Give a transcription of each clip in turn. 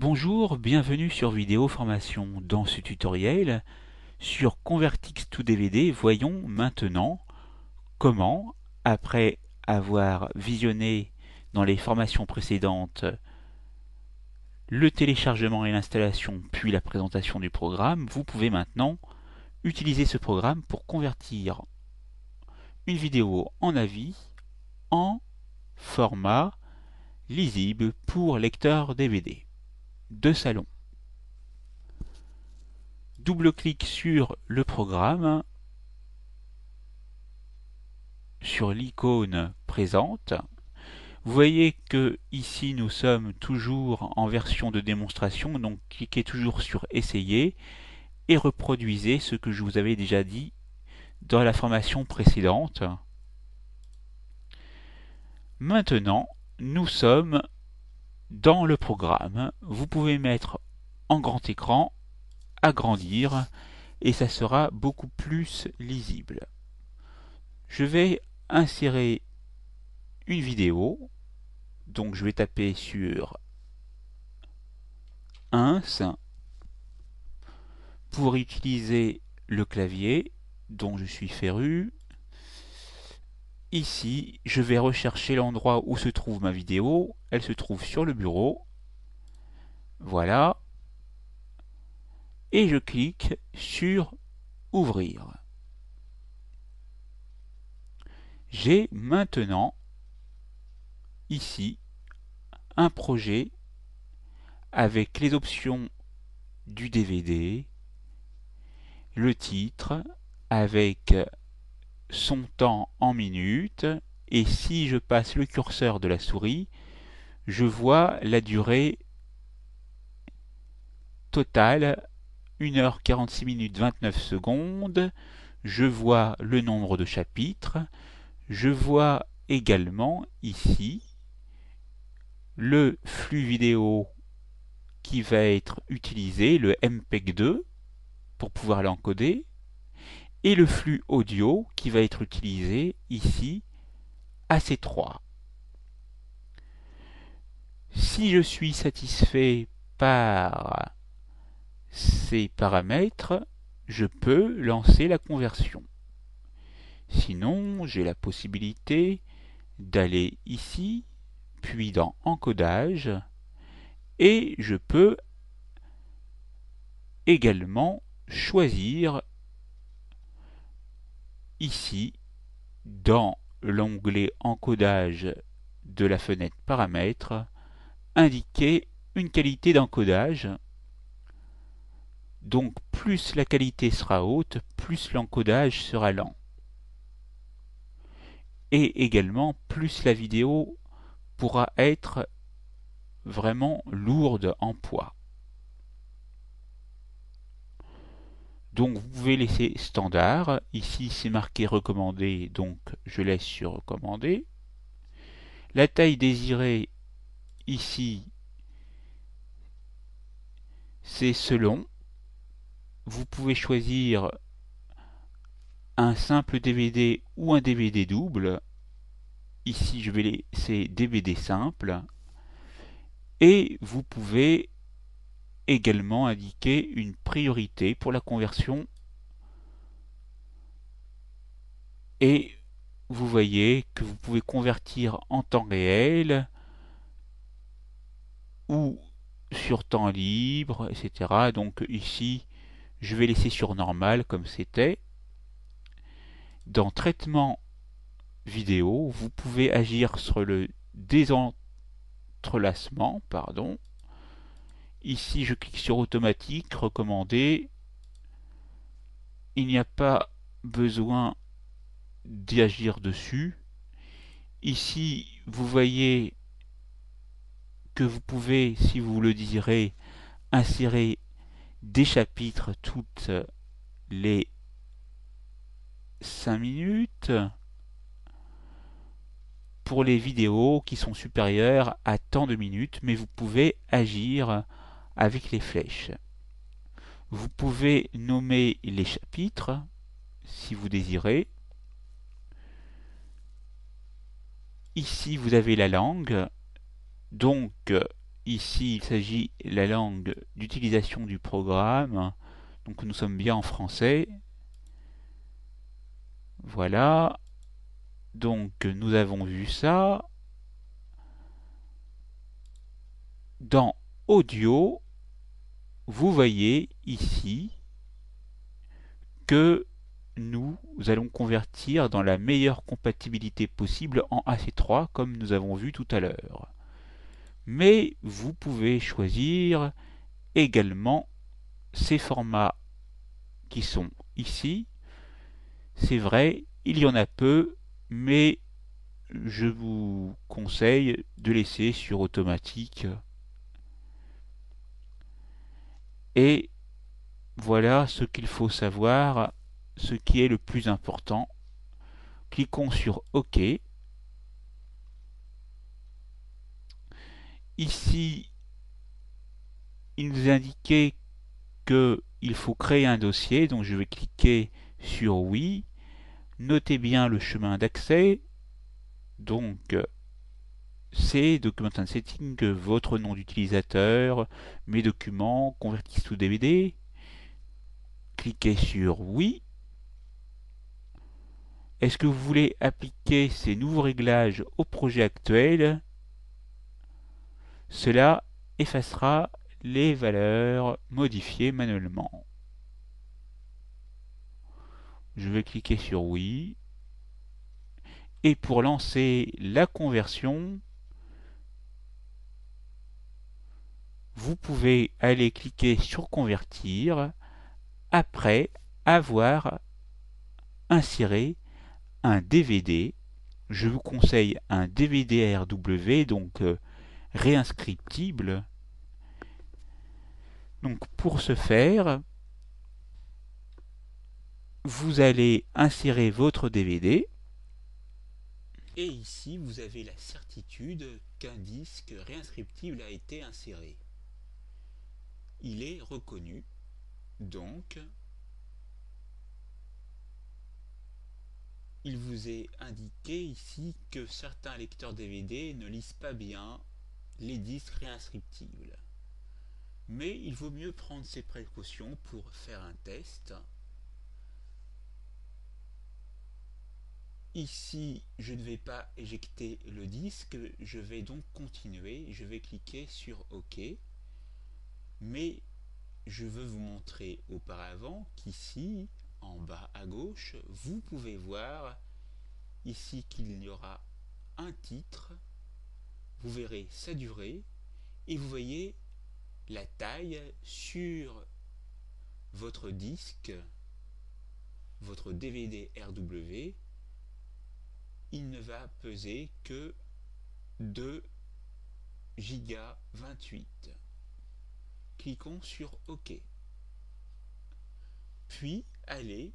Bonjour, bienvenue sur Vidéo Formation. Dans ce tutoriel sur Convertix to DVD, voyons maintenant comment, après avoir visionné dans les formations précédentes le téléchargement et l'installation puis la présentation du programme, vous pouvez maintenant utiliser ce programme pour convertir une vidéo en AVI en format lisible pour lecteur DVD de salon. Double-clic sur le programme, sur l'icône présente. Vous voyez que ici nous sommes toujours en version de démonstration, donc cliquez toujours sur Essayer et reproduisez ce que je vous avais déjà dit dans la formation précédente. Maintenant, nous sommes dans le programme. Vous pouvez mettre en grand écran, agrandir, et ça sera beaucoup plus lisible. Je vais insérer une vidéo, donc je vais taper sur ins pour utiliser le clavier dont je suis féru. Ici, je vais rechercher l'endroit où se trouve ma vidéo. Elle se trouve sur le bureau. Voilà. Et je clique sur Ouvrir. J'ai maintenant ici un projet avec les options du DVD, le titre avec son temps en minutes, et si je passe le curseur de la souris, je vois la durée totale 1h46 minutes 29 secondes, je vois le nombre de chapitres, je vois également ici le flux vidéo qui va être utilisé, le MPEG-2, pour pouvoir l'encoder, et le flux audio qui va être utilisé ici, AC3. Si je suis satisfait par ces paramètres, je peux lancer la conversion. Sinon, j'ai la possibilité d'aller ici, puis dans Encodage, et je peux également choisir ici, dans l'onglet Encodage de la fenêtre Paramètres, indiquer une qualité d'encodage. Donc plus la qualité sera haute, plus l'encodage sera lent. Et également, plus la vidéo pourra être vraiment lourde en poids. Donc vous pouvez laisser standard. Ici c'est marqué recommandé, donc je laisse sur recommander. La taille désirée ici, c'est selon. Vous pouvez choisir un simple DVD ou un DVD double. Ici je vais laisser DVD simple. Et vous pouvez également indiquer une priorité pour la conversion. Et vous voyez que vous pouvez convertir en temps réel ou sur temps libre, etc. Donc ici, je vais laisser sur normal comme c'était. Dans traitement vidéo, vous pouvez agir sur le désentrelacement, Ici, je clique sur automatique, recommandé. Il n'y a pas besoin d'y agir dessus. Ici, vous voyez que vous pouvez, si vous le désirez, insérer des chapitres toutes les 5 minutes pour les vidéos qui sont supérieures à tant de minutes, mais vous pouvez agir avec les flèches. Vous pouvez nommer les chapitres si vous désirez. Ici, vous avez la langue. Donc, Ici, il s'agit de la langue d'utilisation du programme. Donc nous sommes bien en français. Voilà. Donc nous avons vu ça. Dans Audio, vous voyez ici que nous allons convertir dans la meilleure compatibilité possible en AC3 comme nous avons vu tout à l'heure. Mais vous pouvez choisir également ces formats qui sont ici. C'est vrai, il y en a peu, mais je vous conseille de laisser sur automatique. Et voilà ce qu'il faut savoir, ce qui est le plus important. Cliquons sur OK. Ici, il nous indiquait qu'il faut créer un dossier, donc je vais cliquer sur oui. Notez bien le chemin d'accès. Donc, c'est Document and Setting, votre nom d'utilisateur, mes documents, Convertix to DVD. Cliquez sur oui. Est-ce que vous voulez appliquer ces nouveaux réglages au projet actuel? Cela effacera les valeurs modifiées manuellement. Je vais cliquer sur oui. Et pour lancer la conversion, vous pouvez aller cliquer sur convertir après avoir inséré un DVD. Je vous conseille un DVD RW, donc réinscriptible. Donc pour ce faire, vous allez insérer votre DVD. Et ici, vous avez la certitude qu'un disque réinscriptible a été inséré. Il est reconnu, donc il vous est indiqué ici que certains lecteurs DVD ne lisent pas bien les disques réinscriptibles. Mais il vaut mieux prendre ses précautions pour faire un test. Ici, je ne vais pas éjecter le disque, je vais donc continuer, je vais cliquer sur OK. Mais je veux vous montrer auparavant qu'ici, en bas à gauche, vous pouvez voir ici qu'il y aura un titre, vous verrez sa durée, et vous voyez la taille sur votre disque, votre DVD RW, il ne va peser que 2 Go 28. Cliquons sur OK. Puis allez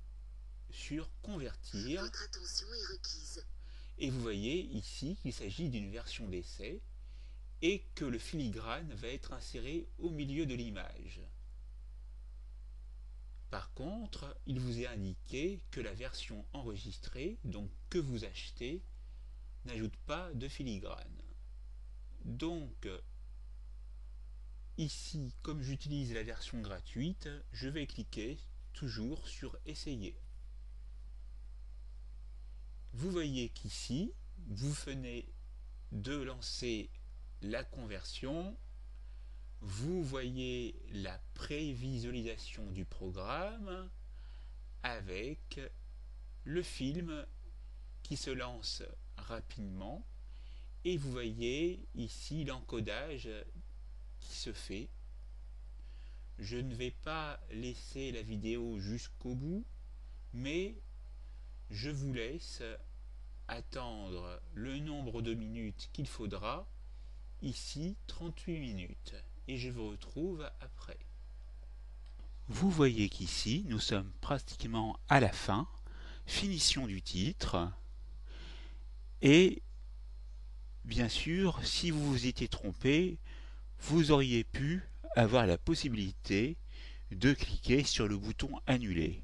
sur convertir. Votre attention est requise. Et vous voyez ici qu'il s'agit d'une version d'essai et que le filigrane va être inséré au milieu de l'image. Par contre, il vous est indiqué que la version enregistrée, donc que vous achetez, n'ajoute pas de filigrane. Donc, ici, comme j'utilise la version gratuite, je vais cliquer toujours sur Essayer. Vous voyez qu'ici, vous venez de lancer la conversion. Vous voyez la prévisualisation du programme avec le film qui se lance rapidement et vous voyez ici l'encodage qui se fait. Je ne vais pas laisser la vidéo jusqu'au bout, mais je vous laisse attendre le nombre de minutes qu'il faudra, ici 38 minutes, et je vous retrouve après. Vous voyez qu'ici nous sommes pratiquement à la fin, finition du titre, et bien sûr si vous vous étiez trompé, vous auriez pu avoir la possibilité de cliquer sur le bouton annuler.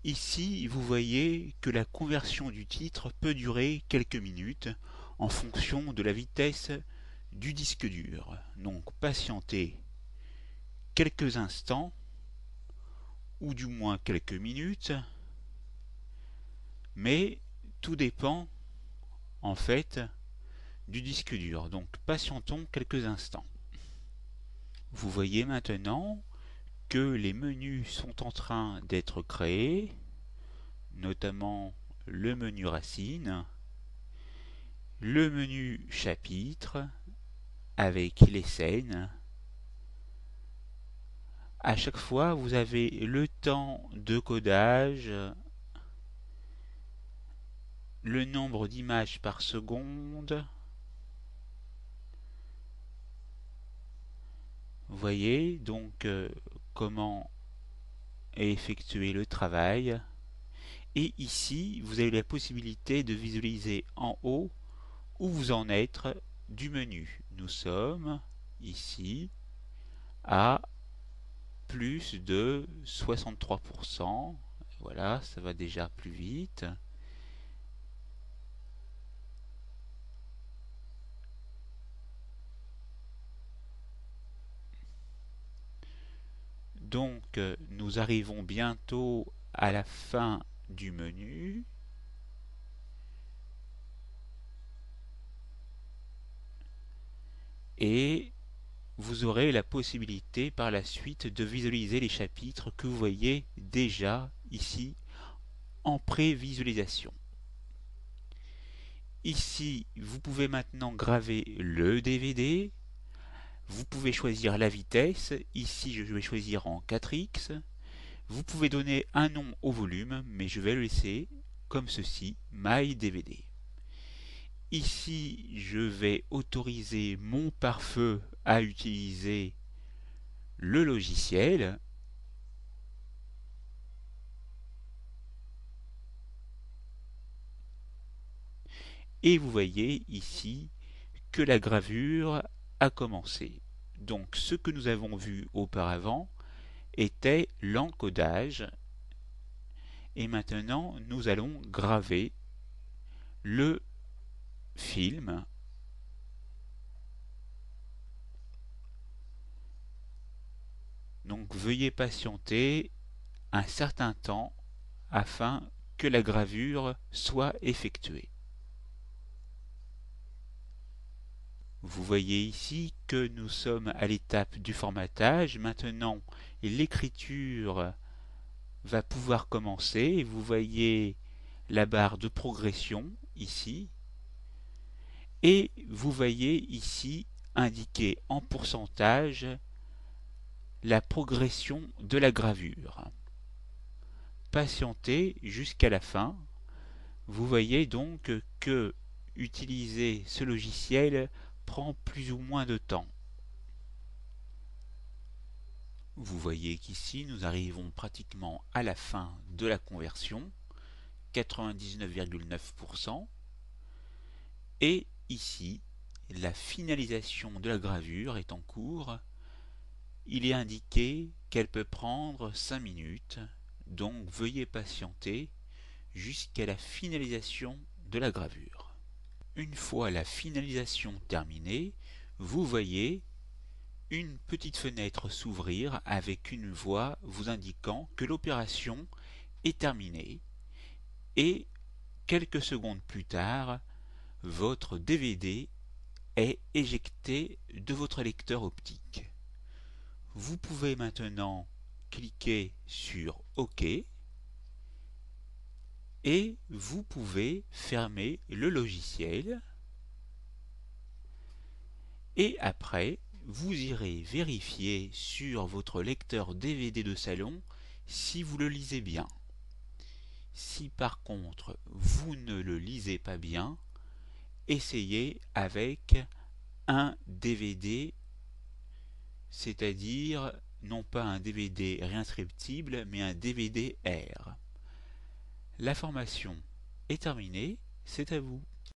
Ici, vous voyez que la conversion du titre peut durer quelques minutes en fonction de la vitesse du disque dur. Donc patientez quelques instants, ou du moins quelques minutes, mais tout dépend en fait du disque dur. Donc patientons quelques instants. Vous voyez maintenant que les menus sont en train d'être créés, notamment le menu racine, le menu chapitre avec les scènes. À chaque fois, vous avez le temps de codage, le nombre d'images par seconde. Vous voyez donc comment est effectué le travail. Et ici, vous avez la possibilité de visualiser en haut où vous en êtes du menu. Nous sommes ici à plus de 63%. Voilà, ça va déjà plus vite. Donc, nous arrivons bientôt à la fin du menu. Et vous aurez la possibilité par la suite de visualiser les chapitres que vous voyez déjà ici en prévisualisation. Ici, vous pouvez maintenant graver le DVD. Vous pouvez choisir la vitesse. Ici, je vais choisir en 4x. Vous pouvez donner un nom au volume, mais je vais le laisser comme ceci, My DVD. Ici, je vais autoriser mon pare-feu à utiliser le logiciel. Et vous voyez ici que la gravure a commencé. Donc ce que nous avons vu auparavant était l'encodage. Et maintenant, nous allons graver le film. Donc veuillez patienter un certain temps afin que la gravure soit effectuée. Vous voyez ici que nous sommes à l'étape du formatage. Maintenant, l'écriture va pouvoir commencer. Vous voyez la barre de progression ici. Et vous voyez ici indiqué en pourcentage la progression de la gravure. Patientez jusqu'à la fin. Vous voyez donc que utiliser ce logiciel prend plus ou moins de temps. Vous voyez qu'ici nous arrivons pratiquement à la fin de la conversion, 99,9%, et ici la finalisation de la gravure est en cours. Il est indiqué qu'elle peut prendre 5 minutes, donc veuillez patienter jusqu'à la finalisation de la gravure. Une fois la finalisation terminée, vous voyez une petite fenêtre s'ouvrir avec une voix vous indiquant que l'opération est terminée et quelques secondes plus tard, votre DVD est éjecté de votre lecteur optique. Vous pouvez maintenant cliquer sur OK et vous pouvez fermer le logiciel et après vous irez vérifier sur votre lecteur DVD de salon si vous le lisez bien. Si par contre vous ne le lisez pas bien, essayez avec un DVD, c'est-à-dire non pas un DVD réinscriptible mais un DVD-R. La formation est terminée, c'est à vous.